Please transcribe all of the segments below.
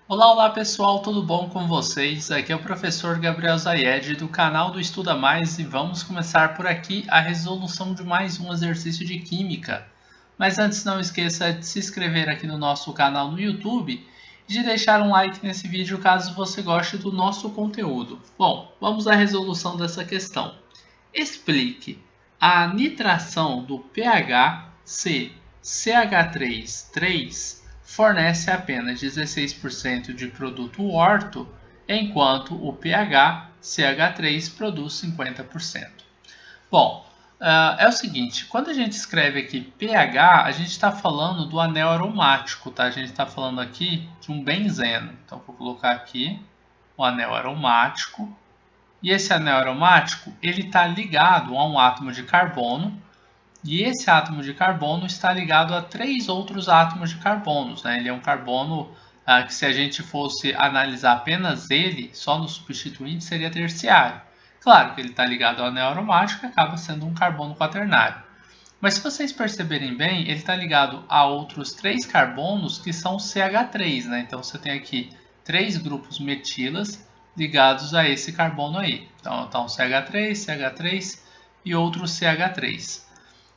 Olá, olá pessoal, tudo bom com vocês? Aqui é o professor Gabriel Zayed do canal do Estuda Mais e vamos começar por aqui a resolução de mais um exercício de Química. Mas antes não esqueça de se inscrever aqui no nosso canal no YouTube e de deixar um like nesse vídeo caso você goste do nosso conteúdo. Bom, vamos à resolução dessa questão. Explique a nitração do pH CH3 fornece apenas 16% de produto orto, enquanto o pH CH3 produz 50%. Bom, é o seguinte, quando a gente escreve aqui pH, a gente está falando do anel aromático, tá? A gente está falando aqui de um benzeno. Então, vou colocar aqui o anel aromático. E esse anel aromático, ele está ligado a um átomo de carbono, e esse átomo de carbono está ligado a 3 outros átomos de carbono, né? Ele é um carbono que se a gente fosse analisar apenas ele, só no substituinte, seria terciário. Claro que ele está ligado ao anel aromático e acaba sendo um carbono quaternário. Mas se vocês perceberem bem, ele está ligado a outros 3 carbonos que são CH3, né? Então você tem aqui 3 grupos metilas ligados a esse carbono aí. Então CH3, CH3 e outro CH3.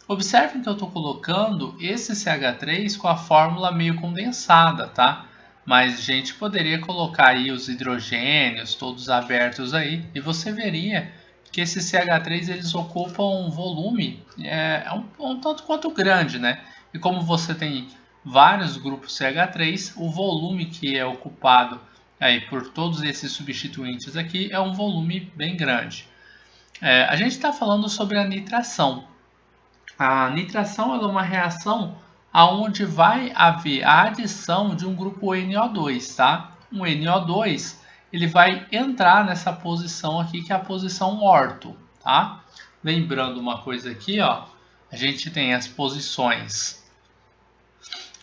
Observem que eu estou colocando esse CH3 com a fórmula meio condensada, tá? Mas a gente poderia colocar aí os hidrogênios todos abertos aí e você veria que esses CH3 eles ocupam um volume um tanto quanto grande, né? E como você tem vários grupos CH3, o volume que é ocupado aí por todos esses substituintes aqui é um volume bem grande. A gente está falando sobre a nitração. A nitração é uma reação onde vai haver a adição de um grupo NO2, tá? Um NO2 ele vai entrar nessa posição aqui que é a posição orto, tá? Lembrando uma coisa aqui, ó, a gente tem as posições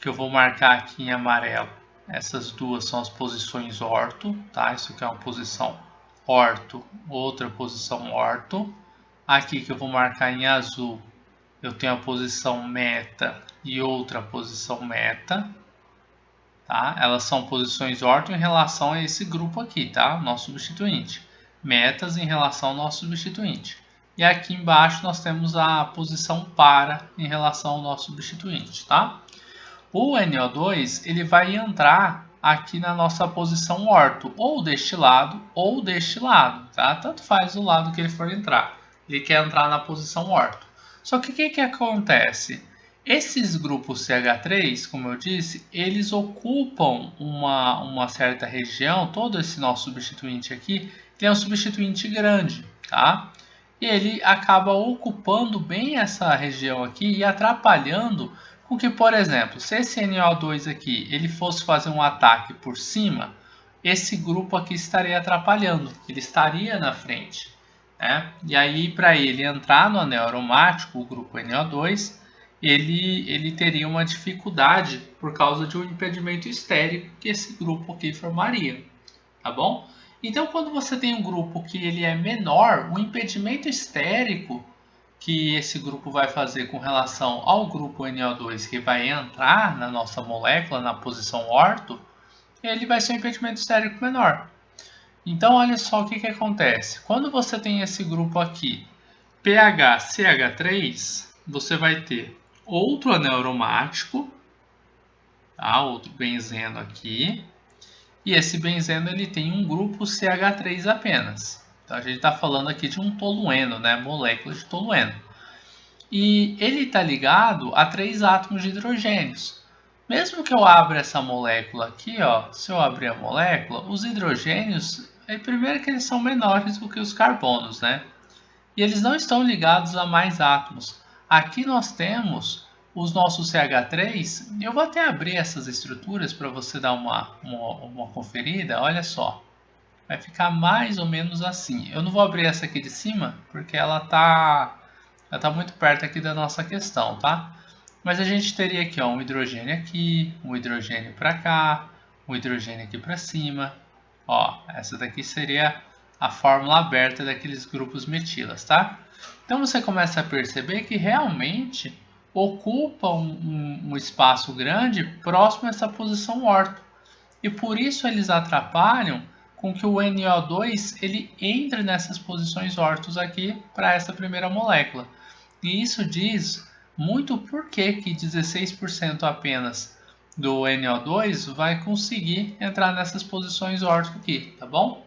que eu vou marcar aqui em amarelo. Essas duas são as posições orto, tá? Isso aqui é uma posição orto, outra posição orto. Aqui que eu vou marcar em azul, eu tenho a posição meta e outra posição meta, tá? Elas são posições orto em relação a esse grupo aqui, tá? Nosso substituinte. Metas em relação ao nosso substituinte. E aqui embaixo nós temos a posição para em relação ao nosso substituinte, tá? O NO2 ele vai entrar aqui na nossa posição orto, ou deste lado, tá? Tanto faz o lado que ele for entrar. Ele quer entrar na posição orto. Só que o que acontece? Esses grupos CH3, como eu disse, eles ocupam uma certa região, todo esse nosso substituinte aqui, ele é um substituinte grande, tá? E ele acaba ocupando bem essa região aqui e atrapalhando com que, por exemplo, se esse NO2 aqui ele fosse fazer um ataque por cima, esse grupo aqui estaria atrapalhando, ele estaria na frente. E aí, para ele entrar no anel aromático, o grupo NO2, ele teria uma dificuldade por causa de um impedimento estérico que esse grupo aqui formaria, tá bom? Então, quando você tem um grupo que ele é menor, o impedimento estérico que esse grupo vai fazer com relação ao grupo NO2 que vai entrar na nossa molécula, na posição orto, ele vai ser um impedimento estérico menor. Então, olha só o que acontece. Quando você tem esse grupo aqui, PHCH3, você vai ter outro anel aromático, tá? Outro benzeno aqui. E esse benzeno ele tem um grupo CH3 apenas. Então, a gente está falando aqui de um tolueno, né? Molécula de tolueno. E ele está ligado a 3 átomos de hidrogênios. Mesmo que eu abra essa molécula aqui, ó, se eu abrir a molécula, os hidrogênios, primeiro que eles são menores do que os carbonos, né? E eles não estão ligados a mais átomos. Aqui nós temos os nossos CH3. Eu vou até abrir essas estruturas para você dar uma conferida. Olha só. Vai ficar mais ou menos assim. Eu não vou abrir essa aqui de cima, porque ela tá muito perto aqui da nossa questão, tá? Mas a gente teria aqui ó, um hidrogênio para cá, um hidrogênio aqui para cima. Ó, essa daqui seria a fórmula aberta daqueles grupos metilas, tá? Então você começa a perceber que realmente ocupa um espaço grande próximo a essa posição orto. e por isso eles atrapalham com que o NO2 ele entre nessas posições ortos aqui para essa primeira molécula. E isso diz muito por que 16% apenas do NO2 vai conseguir entrar nessas posições orto aqui, tá bom?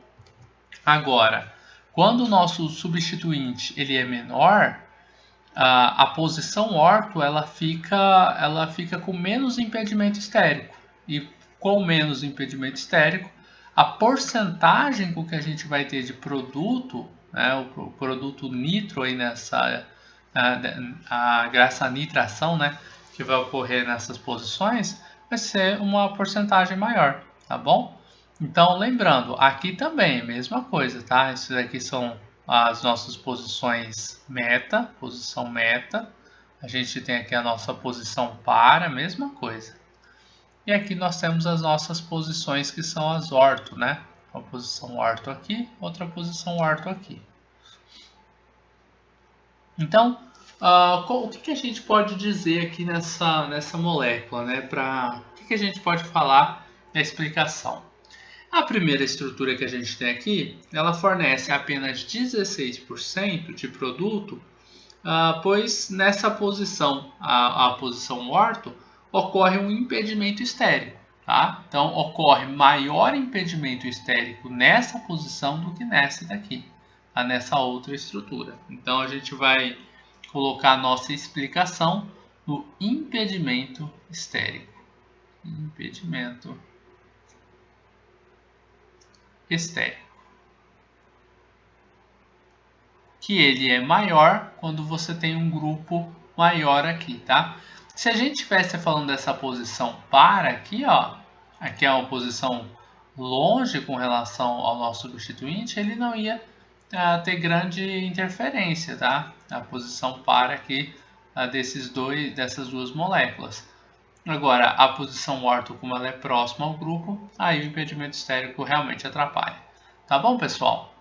Agora, quando o nosso substituinte ele é menor, a posição orto ela fica com menos impedimento estérico. E com menos impedimento estérico, a porcentagem com que a gente vai ter de produto, né, o produto nitro aí graças à nitração, né, que vai ocorrer nessas posições, vai ser uma porcentagem maior, tá bom? Então, lembrando, aqui também é a mesma coisa, tá? Isso daqui são as nossas posições meta, posição meta. A gente tem aqui a nossa posição para, mesma coisa. E aqui nós temos as nossas posições que são as orto, né? Uma posição orto aqui, outra posição orto aqui. Então, o que a gente pode dizer aqui nessa molécula, né? O que a gente pode falar na explicação? A primeira estrutura que a gente tem aqui, ela fornece apenas 16% de produto, pois nessa posição, a posição orto, ocorre um impedimento estérico. Tá? Então, ocorre maior impedimento estérico nessa posição do que nessa daqui, tá? Nessa outra estrutura. Então, a gente vai colocar a nossa explicação no impedimento estérico. Impedimento estérico. Que ele é maior quando você tem um grupo maior aqui, tá? Se a gente estivesse falando dessa posição para aqui, ó, aqui é uma posição longe com relação ao nosso substituinte, ele não ia ter grande interferência, tá? A posição para aqui dessas duas moléculas. Agora, a posição orto, como ela é próxima ao grupo, aí o impedimento estérico realmente atrapalha. Tá bom, pessoal?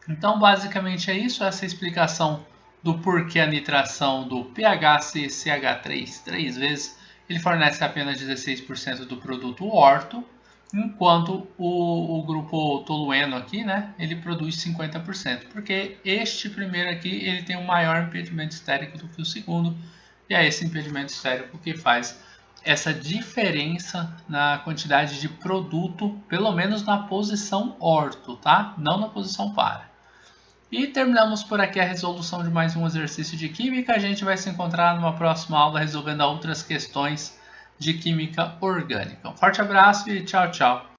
Então, basicamente é isso, essa explicação do porquê a nitração do PHCCH3 3 vezes, ele fornece apenas 16% do produto orto, enquanto o grupo tolueno aqui, né, ele produz 50%, porque este primeiro aqui, ele tem um maior impedimento estérico do que o segundo, e é esse impedimento estérico que faz essa diferença na quantidade de produto, pelo menos na posição orto, tá? Não na posição para. E terminamos por aqui a resolução de mais um exercício de química. A gente vai se encontrar numa próxima aula resolvendo outras questões de química orgânica. Um forte abraço e tchau, tchau!